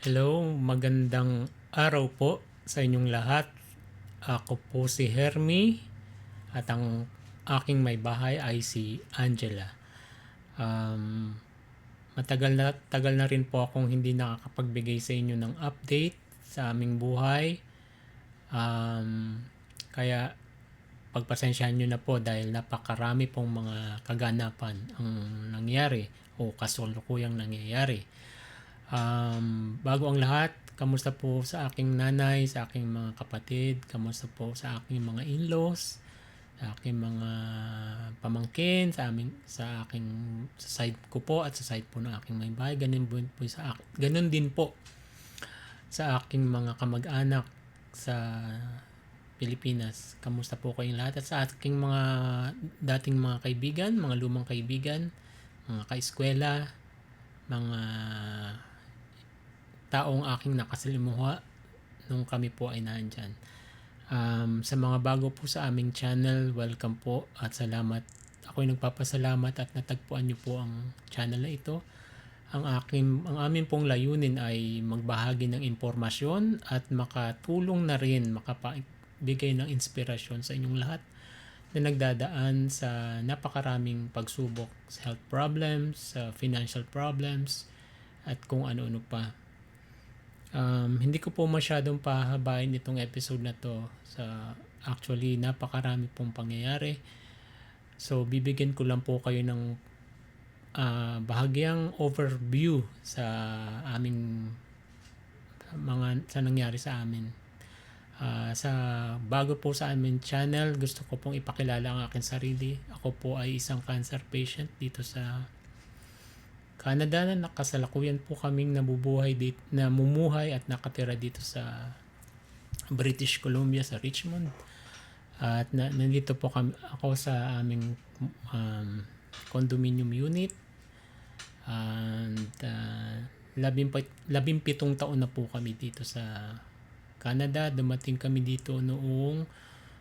Hello, magandang araw po sa inyong lahat. Ako po si Hermy at ang aking may bahay ay si Angela. Um, tagal na rin po akong hindi nakakapagbigay sa inyo ng update sa aming buhay. Kaya pagpasensyahan nyo na po dahil napakarami pong mga kaganapan ang nangyari o kasulukuyang nangyayari. Bago ang lahat, kamusta po sa aking nanay, sa aking mga kapatid, kamusta po sa aking mga in-laws, sa aking mga pamangkin, sa aking sa side ko po at sa side po ng aking may bahay, ganun din po sa aking mga kamag-anak sa Pilipinas. Kamusta po kayong lahat? At sa aking mga dating mga kaibigan, mga lumang kaibigan, mga kaeskwela, mga taong aking nakasalimuha nung kami po ay nandyan. Sa mga bago po sa aming channel, welcome po at salamat. Ako'y nagpapasalamat at natagpuan niyo po ang channel na ito. Ang aming pong layunin ay magbahagi ng impormasyon at makatulong na rin, makabigay ng inspirasyon sa inyong lahat na nagdadaan sa napakaraming pagsubok sa health problems, sa financial problems, at kung ano-ano pa. Hindi ko po masyadong pahabain itong episode na to actually napakarami pong pangyayari. So bibigyan ko lang po kayo ng bahagyang overview sa aming sa nangyari sa amin. Sa bago po sa aming channel, gusto ko pong ipakilala ang aking sarili. Ako po ay isang cancer patient dito sa Canada na nakasalukuyan po kaming namumuhay at nakatira dito sa British Columbia sa Richmond. At nandito po ako sa aming condominium unit. And 17 taon na po kami dito sa Canada. Dumating kami dito noong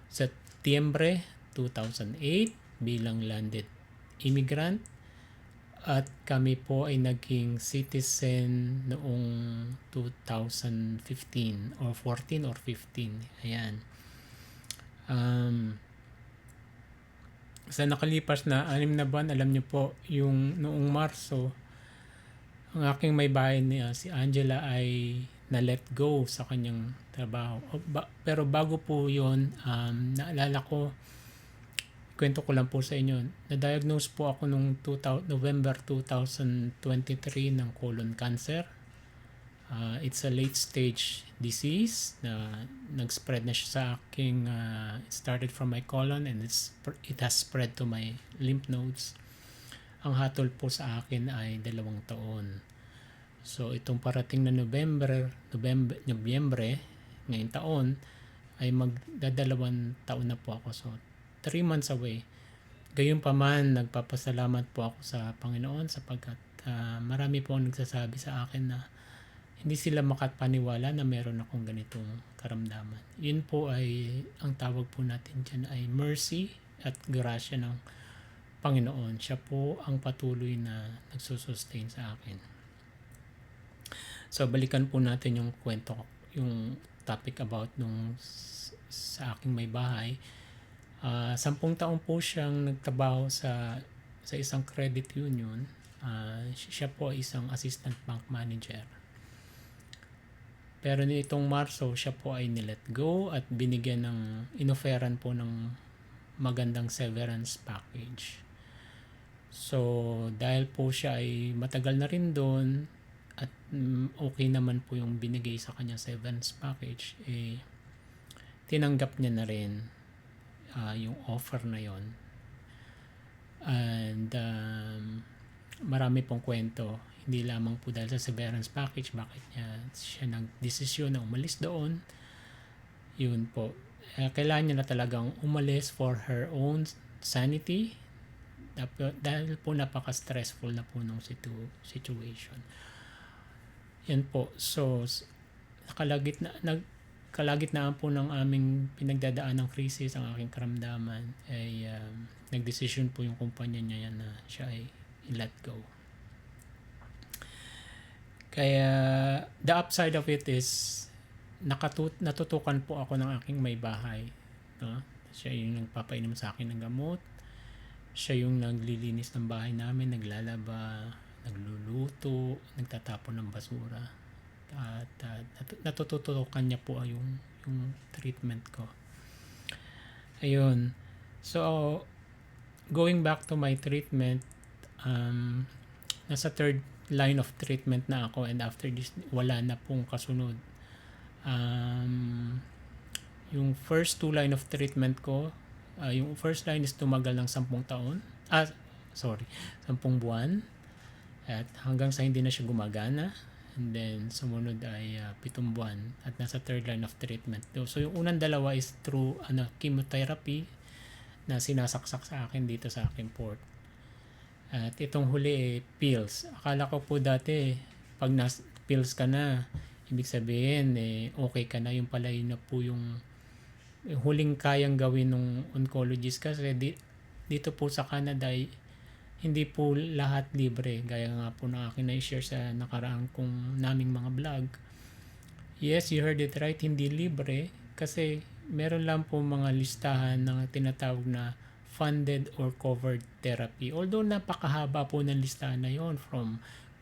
Setyembre 2008 bilang landed immigrant. At kami po ay naging citizen noong 2015 or 14 or 15. Ayan. Sa nakalipas na 6 na buwan, alam niyo po, yung noong Marso, ang aking may bahay niya, si Angela, ay na-let go sa kanyang trabaho. Pero bago po yun, naalala ko, kwento ko lang po sa inyo. Na-diagnose po ako noong November 2023 ng colon cancer. It's a late stage disease na nag-spread na siya sa aking it started from my colon and it has spread to my lymph nodes. Ang hatol po sa akin ay 2 taon. So itong parating na Nobyembre ngayong taon ay magdadalawang taon na po ako. So 3 months away. Gayunpaman, nagpapasalamat po ako sa Panginoon sapagkat marami po ang nagsasabi sa akin na hindi sila makapaniwala na meron akong ganitong karamdaman. Yun po ay, ang tawag po natin dyan ay mercy at grasya ng Panginoon. Siya po ang patuloy na nagsusustain sa akin. So balikan po natin yung kwento, yung topic about sa aking may bahay. 10 taon po siyang nagtrabaho sa isang credit union. Siya po ay isang assistant bank manager. Pero nitong Marso, siya po ay nilet go at binigyan inoferan po ng magandang severance package. So, dahil po siya ay matagal na rin doon at okay naman po yung binigay sa kanya severance package, tinanggap niya na rin yung offer na yon. And marami pong kwento, hindi lamang po dahil sa severance package bakit siya nagdesisyon na umalis doon. Yun po, kailangan niya na talagang umalis for her own sanity dahil po napaka-stressful na po nung situation. Yan po. So kalagitnaan po ng aming pinagdadaan ng krisis, ang aking karamdaman ay nagdesisyon po yung kumpanya niya na siya ay let go. Kaya the upside of it is natutukan po ako ng aking may bahay, no? Siya yung nagpapainom sa akin ng gamot, siya yung naglilinis ng bahay namin, naglalaba, nagluluto, nagtatapon ng basura, at natututukan niya po yung treatment ko. Ayun. So going back to my treatment, nasa third line of treatment na ako, and after this wala na pong kasunod. Yung first 2 line of treatment ko, yung first line is tumagal ng 10 taon. 10 buwan. At hanggang sa hindi na siya gumagana. And then sumunod ay 7 buwan at nasa third line of treatment. So yung unang dalawa is through chemotherapy na sinasaksak sa akin dito sa aking port. At itong huli pills. Akala ko po dati pag pills ka na, ibig sabihin okay ka na. Yung pala yun na po yung huling kayang gawin ng oncologist, kasi dito po sa Canada hindi po lahat libre, gaya nga po na akin na-share sa nakaraang kong naming mga vlog. Yes, you heard it right, hindi libre, kasi meron lang po mga listahan ng tinatawag na funded or covered therapy. Although napakahaba po ng listahan na yon, from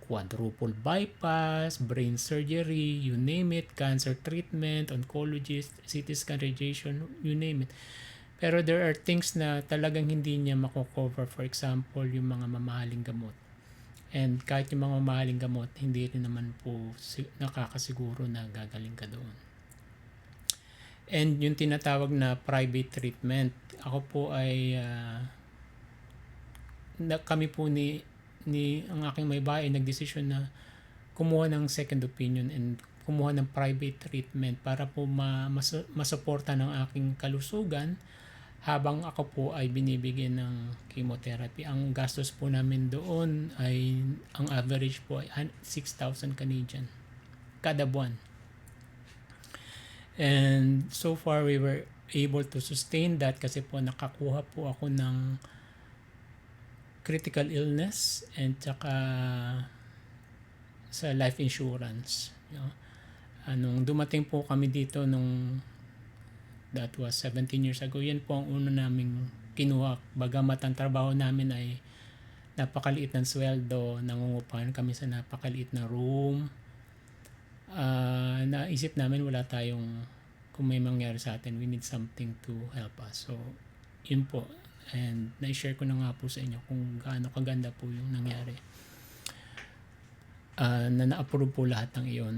quadruple bypass, brain surgery, you name it, cancer treatment, oncologist, CT scan, radiation, you name it. Pero there are things na talagang hindi niya mako-cover. For example, yung mga mamahaling gamot. And kahit yung mga mamahaling gamot, hindi rin naman po nakakasiguro na gagaling ka doon. And yung tinatawag na private treatment, ako po ay kami po ni ang aking may bahay nagdesisyon na kumuha ng second opinion and kumuha ng private treatment para po masuporta ng aking kalusugan habang ako po ay binibigyan ng chemotherapy. Ang gastos po namin doon ay, ang average po ay 6,000 Canadian kada buwan. And so far we were able to sustain that kasi po nakakuha po ako ng critical illness and saka sa life insurance. Nung dumating po kami dito that was 17 years ago, yan po ang uno naming kinuha. Bagamat ang trabaho namin ay napakaliit ng sweldo, nangungupahan kami sa napakaliit na room. Naisip namin wala tayong, kung may mangyari sa atin, we need something to help us. So, yun po. And na-share ko na nga po sa inyo kung gaano kaganda po yung nangyari. Na na-approve po lahat ng iyon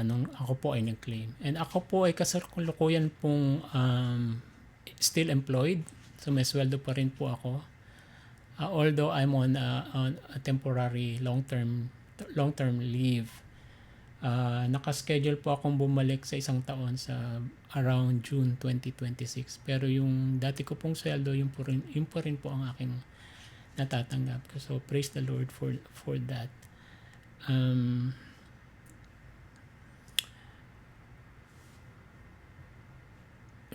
nung ako po ay nag-claim. And ako po ay kasalukuyan pong still employed. So may sweldo pa rin po ako. Although I'm on a temporary long-term leave. Nakaschedule po akong bumalik sa isang taon sa around June 2026. Pero yung dati ko pong sweldo, yun po rin po ang aking natatanggap. So praise the Lord for that.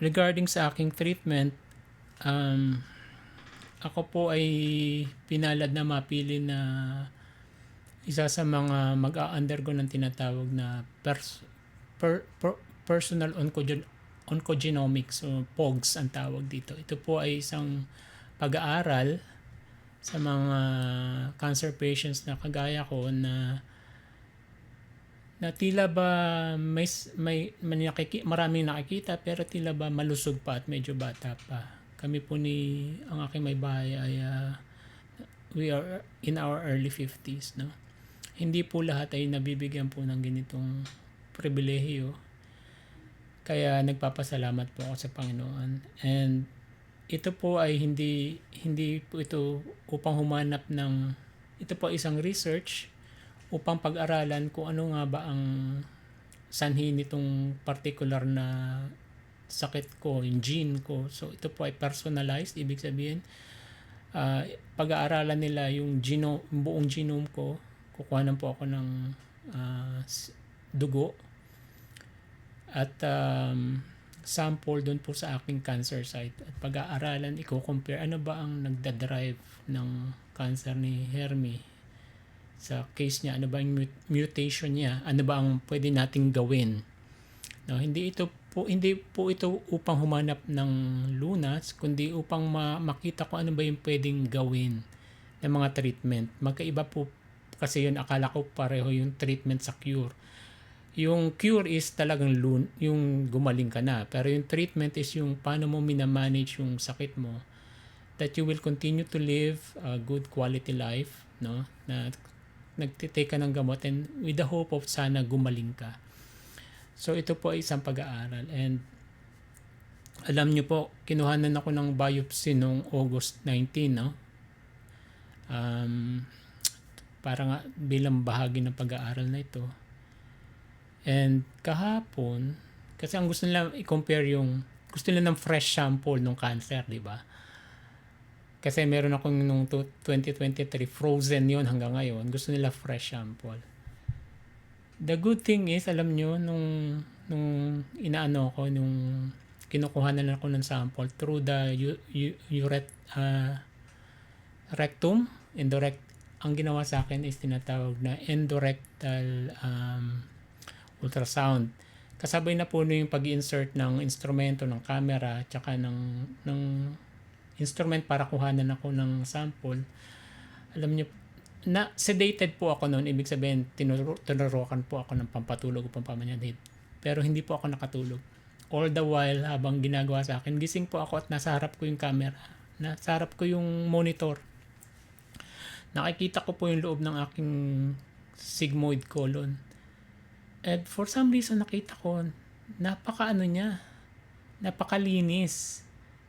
Regarding sa aking treatment, ako po ay pinalad na mapili na isa sa mga mag-a-undergo ng tinatawag na personal oncogenomics o POGS ang tawag dito. Ito po ay isang pag-aaral sa mga cancer patients na kagaya ko na tila ba maraming nakikita pero tila ba malusog pa at medyo bata pa. Kami po ang aking may bahay ay we are in our early 50s, no? Hindi po lahat ay nabibigyan po ng ganitong pribilehiyo. Kaya nagpapasalamat po ako sa Panginoon. And ito po ay hindi po ito upang humanap ng, ito po isang research upang pag-aralan kung ano nga ba ang sanhi nitong particular na sakit ko, yung gene ko. So ito po ay personalized, ibig sabihin pag-aaralan nila yung buong genome ko. Kukuhanan po ako ng dugo at sample doon po sa aking cancer site at pag-aaralan, i-compare ano ba ang nagda-drive ng cancer ni Hermie sa case niya, ano ba yung mutation niya, ano ba ang pwede nating gawin. No, hindi po ito upang humanap ng lunas, kundi upang makita ko ano ba yung pwedeng gawin ng mga treatment. Magkaiba po kasi yun, akala ko pareho yung treatment sa cure. Yung cure is talagang yung gumaling ka na. Pero yung treatment is yung paano mo minamanage yung sakit mo, that you will continue to live a good quality life, no? Na nagtitake ka ng gamot and with the hope of sana gumaling ka. So ito po ay isang pag-aaral, and alam nyo po, kinuhanan ako ng biopsy noong August 19, no? Para nga bilang bahagi ng pag-aaral na ito. And kahapon, kasi ang gusto nila i-compare gusto nila ng fresh sample ng cancer, di ba? Kasi meron akong nung 2023, frozen yon hanggang ngayon. Gusto nila fresh sample. The good thing is, alam nyo, nung inaano ko, nung kinukuha na ako ng sample through the rectum, ang ginawa sa akin is tinatawag na endorectal ultrasound. Kasabay na po yung pag-insert ng instrumento, ng camera, tsaka ng instrument para kuhanan ako ng sample. Alam niyo, na sedated po ako noon, ibig sabihin tinurukan po ako ng pampatulog o pampamanhid. Pero hindi po ako nakatulog. All the while, habang ginagawa sa akin, gising po ako at nasa harap ko yung camera. Nasa harap ko yung monitor. Nakikita ko po yung loob ng aking sigmoid colon. And for some reason, nakita ko, napakalinis.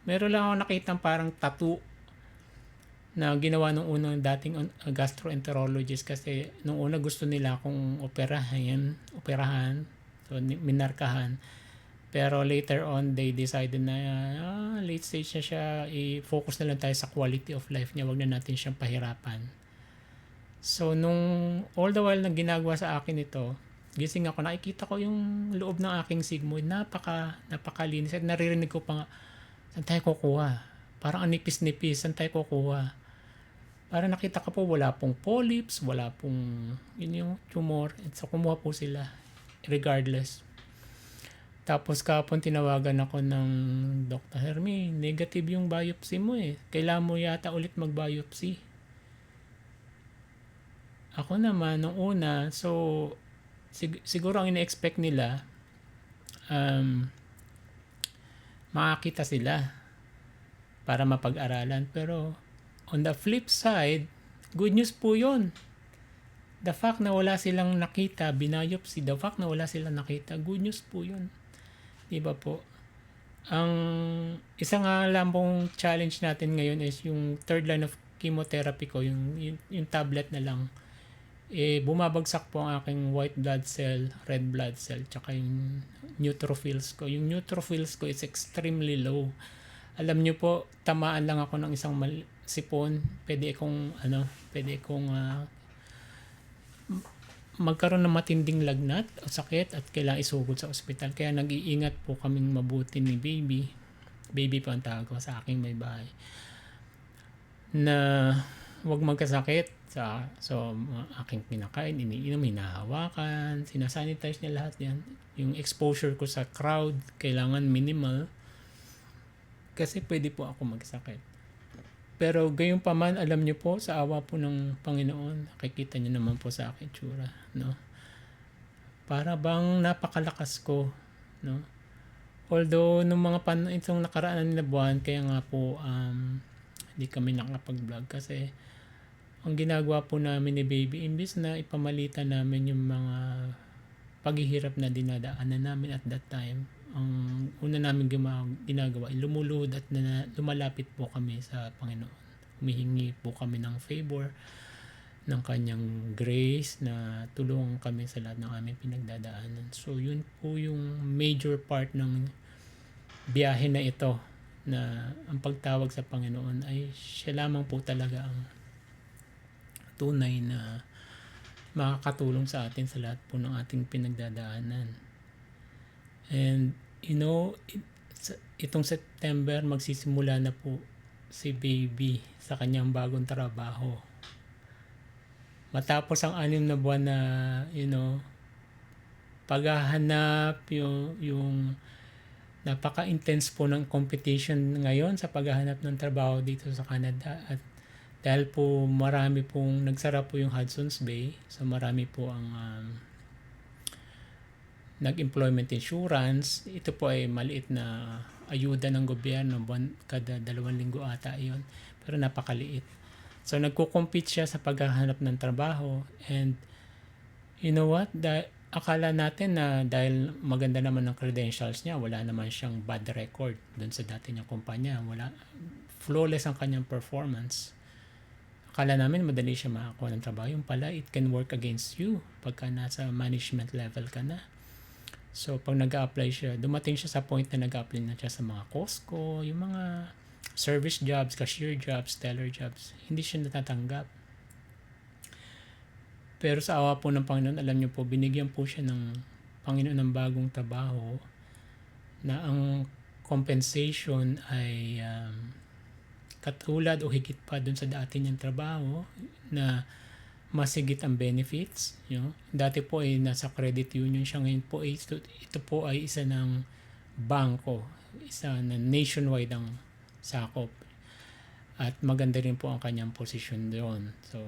Meron lang ako nakitang parang tattoo na ginawa nung unang dating gastroenterologist, kasi nung una gusto nila akong operahan, so minarkahan. Pero later on, they decided na late stage na siya, i-focus na lang tayo sa quality of life niya, wag na natin siyang pahirapan. So nung all the while na ginagawa sa akin ito, gising ako, nakikita ko yung loob ng aking sigmoid, napakalinis, at naririnig ko pa nga, saan tayo kukuha? Parang anipis-nipis, saan tayo kukuha? Para nakita ko po, wala pong polyps, wala pong yun yung tumor. And so kumuha po sila regardless. Tapos kahapon tinawagan ako ng Dr. Hermie, negative yung biopsy mo eh. Kailangan mo yata ulit mag-biopsy. Ako naman, nung una, so siguro ang ina-expect nila, makakita sila para mapag-aralan. Pero on the flip side, good news po yun. The fact na wala silang nakita, binayopsy, the fact na wala silang nakita, good news po yun. Diba po? Ang isang nga lang pong challenge natin ngayon is yung third line of chemotherapy ko, yung tablet na lang. Bumabagsak po ang aking white blood cell, red blood cell, tsaka yung neutrophils ko. Yung neutrophils ko is extremely low. Alam nyo po, tamaan lang ako ng isang sipon, pwede akong magkaroon ng matinding lagnat o sakit at kailangan isugod sa ospital. Kaya nag-iingat po kaming mabuti ni baby po ang tawag ko sa aking may bahay, na wag magkasakit. So aking kinakain, iniinom, hinahawakan, sinasanitize niya lahat yan. Yung exposure ko sa crowd kailangan minimal, kasi pwede po ako magsakit. Pero gayon pa man, alam niyo po, sa awa po ng Panginoon, nakikita niyo naman po sa akin tsura, no? Para bang napakalakas ko, no? Although nung mga itong nakaraan na buwan, kaya nga po hindi kami nakapag-vlog, kasi ang ginagawa po namin ni baby, imbis na ipamalitan namin yung mga paghihirap na dinadaanan namin at that time, ang una namin ginagawa, lumuluhod at lumalapit po kami sa Panginoon. Humihingi po kami ng favor, ng kanyang grace, na tulungan kami sa lahat ng aming pinagdadaanan. So yun po yung major part ng biyahe na ito, na ang pagtawag sa Panginoon ay siya lamang po talaga ang tunay na makakatulong sa atin sa lahat po ng ating pinagdadaanan. And itong September magsisimula na po si baby sa kanyang bagong trabaho. matapos ang 6 na buwan na, paghahanap, yung napaka-intense po ng competition ngayon sa paghahanap ng trabaho dito sa Canada. At dahil po marami pong nagsara po yung Hudson's Bay, so marami po ang nag-employment insurance. Ito po ay maliit na ayuda ng gobyerno, kada 2 linggo ata yun, pero napakaliit. So nagko-compete siya sa paghahanap ng trabaho, and you know what, akala natin na dahil maganda naman ang credentials niya, wala naman siyang bad record dun sa dati niyang kumpanya, flawless ang kanyang performance. Akala namin madali siya makakuha ng trabaho. Yung pala, it can work against you pagka nasa management level ka na. So pag nag-a-apply siya, dumating siya sa point na nag-a-apply na siya sa mga Costco, yung mga service jobs, cashier jobs, teller jobs, hindi siya natatanggap. Pero sa awa po ng Panginoon, alam niyo po, binigyan po siya ng Panginoon ng bagong trabaho na ang compensation ay katulad o higit pa dun sa dati niyang trabaho, na masigit ang benefits. Dati po ay nasa credit union siya, ngayon po ito po ay isa ng bangko, isa na nationwide ang sakop, at maganda rin po ang kanyang posisyon doon, so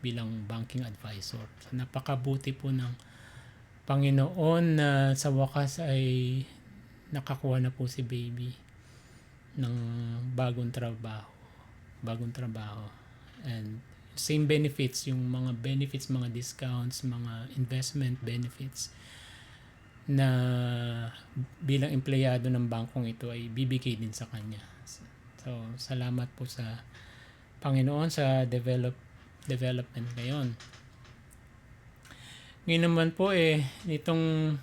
bilang banking advisor. So napakabuti po ng Panginoon na sa wakas ay nakakuha na po si baby ng bagong trabaho, and same benefits, yung mga benefits, mga discounts, mga investment benefits na bilang empleyado ng bangkong ito ay bibigay din sa kanya. So salamat po sa Panginoon sa development ngayon. Ngayon naman po nitong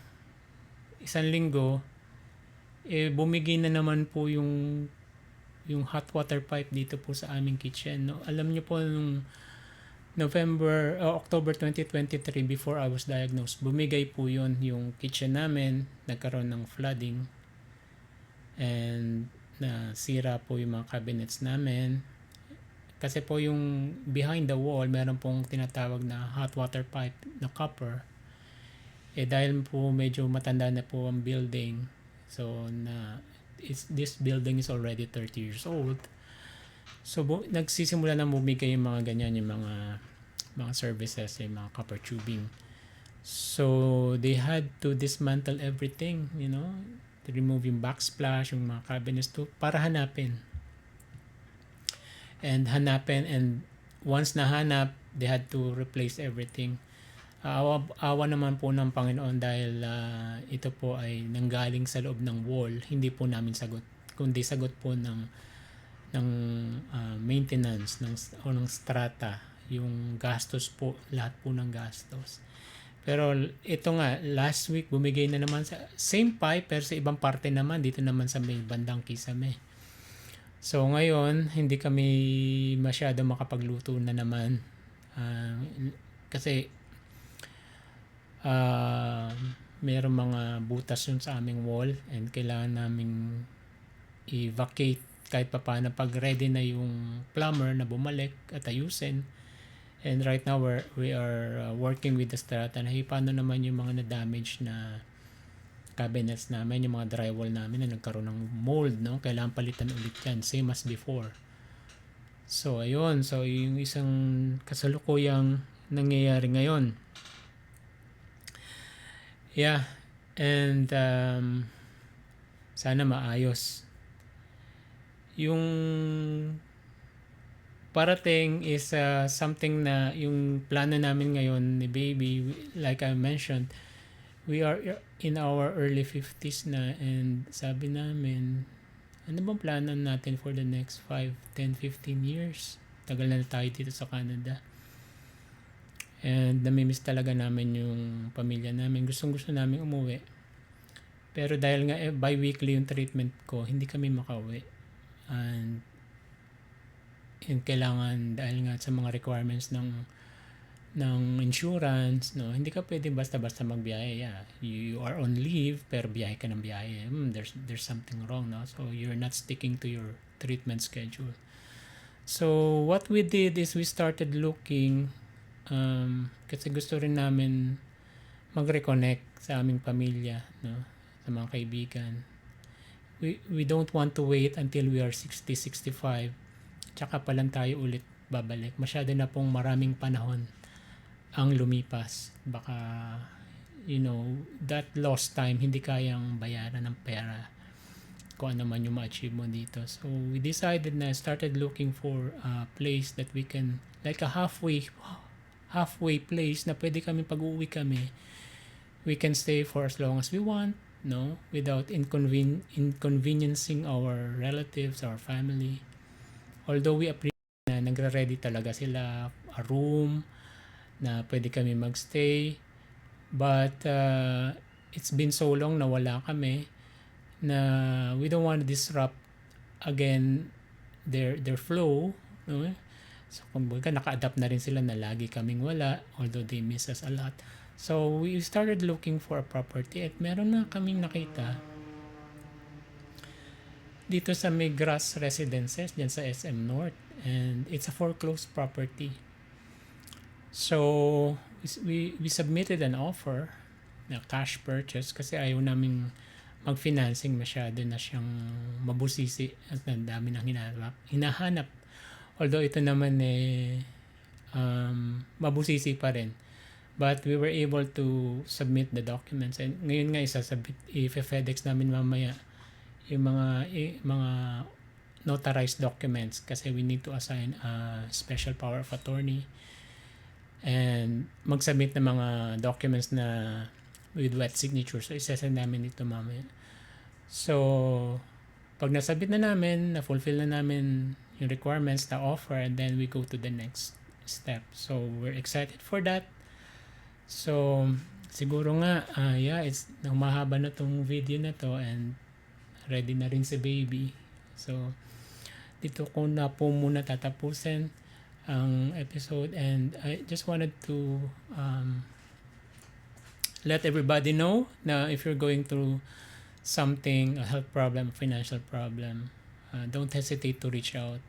1 linggo, bumigay na naman po yung hot water pipe dito po sa aming kitchen. Alam niyo po, nung October 2023, before I was diagnosed, bumigay po yun, yung kitchen namin, nagkaroon ng flooding, and nasira po yung mga cabinets namin. Kasi po yung behind the wall, meron pong tinatawag na hot water pipe na copper. Dahil po medyo matanda na po ang building, so this building is already 30 years old. So nagsisimula na bumigay yung mga ganyan, yung mga services, yung mga copper tubing. So they had to dismantle everything, to remove yung backsplash, yung mga cabinets para hanapin. And once nahanap, they had to replace everything. Awa naman po ng Panginoon, dahil ito po ay nanggaling sa loob ng wall, hindi po namin sagot, kundi sagot po ng maintenance o ng strata, yung gastos po, lahat po ng gastos. Pero ito nga, last week bumigay na naman sa same pipe, pero sa ibang parte naman, dito naman sa may bandang Kisame. So ngayon, hindi kami masyado makapagluto na naman, kasi mayroong mga butas yun sa aming wall, and kailangan naming i-vacate kahit pa paano pag ready na yung plumber na bumalik at ayusin. And right now we are working with the strata na paano naman yung mga na-damage na cabinets namin, yung mga drywall namin na nagkaroon ng mold, kailangan palitan ulit yan, same as before. So ayun, so yung isang kasalukuyang nangyayari ngayon. Yeah, and sana maayos. Yung parating is something na yung plano namin ngayon ni baby, like I mentioned, we are in our early 50s na, and sabi namin, ano bang plano natin for the next 5, 10, 15 years? Tagal na tayo dito sa Canada. And namimiss talaga namin yung pamilya namin. Gustong-gusto namin umuwi. Pero dahil nga bi-weekly yung treatment ko, hindi kami makauwi. And kailangan, dahil nga sa mga requirements ng insurance, hindi ka pwede basta-basta magbiyahe. Yeah, you are on leave, pero biyahe ka ng biyahe. There's something wrong, so you're not sticking to your treatment schedule. So what we did is we started looking Kasi gusto rin namin mag-reconnect sa aming pamilya, no? Sa mga kaibigan. We don't want to wait until we are 60, 65. Tsaka pa lang tayo ulit babalik. Masyado na pong maraming panahon ang lumipas. Baka, that lost time, hindi kayang bayaran ng pera kung ano man yung ma-achieve mo dito. So, we decided na started looking for a place that we can, like a halfway place na pwede kami pag-uwi kami. We can stay for as long as we want, no? Without inconveniencing our relatives, our family. Although we appreciate na nagre-ready talaga sila a room na pwede kami magstay. But it's been so long na wala kami na we don't want to disrupt again their flow, no? So kumbaga naka-adapt na rin sila na lagi kaming wala, although they miss us a lot. So we started looking for a property at meron na kaming nakita dito sa may Grass Residences dyan sa SM North, and it's a foreclosed property. So we submitted an offer na cash purchase kasi ayaw naming mag-financing, masyado na siyang mabusisi at ang dami nang hinahanap. Although ito naman mabusisi pa rin. But we were able to submit the documents, and ngayon nga isasabit i-FedEx namin mamaya yung mga notarized documents kasi we need to assign a special power of attorney and mag-submit ng mga documents na with wet signature. So isasend namin ito mamaya. So pag nasabit na namin, na-fulfill na namin yung requirements na offer, and then we go to the next step. So we're excited for that. So siguro nga it's mahaba na tong video na to, and ready na rin si baby. So dito ko na po muna tatapusin ang episode, and I just wanted to let everybody know na if you're going through something, a health problem, financial problem, don't hesitate to reach out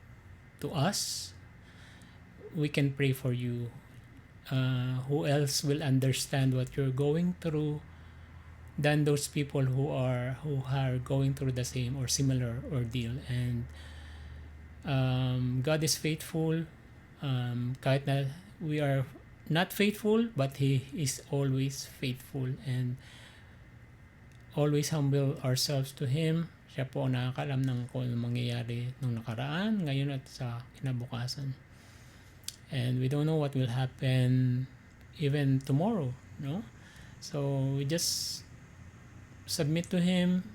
to us. We can pray for you. Who else will understand what you're going through than those people who are going through the same or similar ordeal? And God is faithful. Kahit na we are not faithful, but He is always faithful, and always humble ourselves to Him. Siya po ang nakakaalam ng kung ano mangyayari nung nakaraan, ngayon at sa kinabukasan. And we don't know what will happen even tomorrow, no? So we just submit to Him.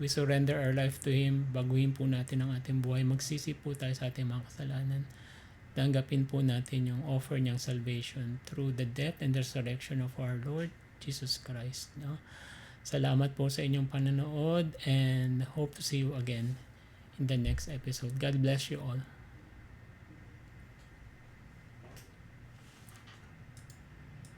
We surrender our life to Him. Baguhin po natin ang ating buhay. Magsisi po tayo sa ating mga kasalanan. Tanggapin po natin yung offer niyang salvation through the death and resurrection of our Lord Jesus Christ, no? Salamat po sa inyong panonood, and hope to see you again in the next episode. God bless you all.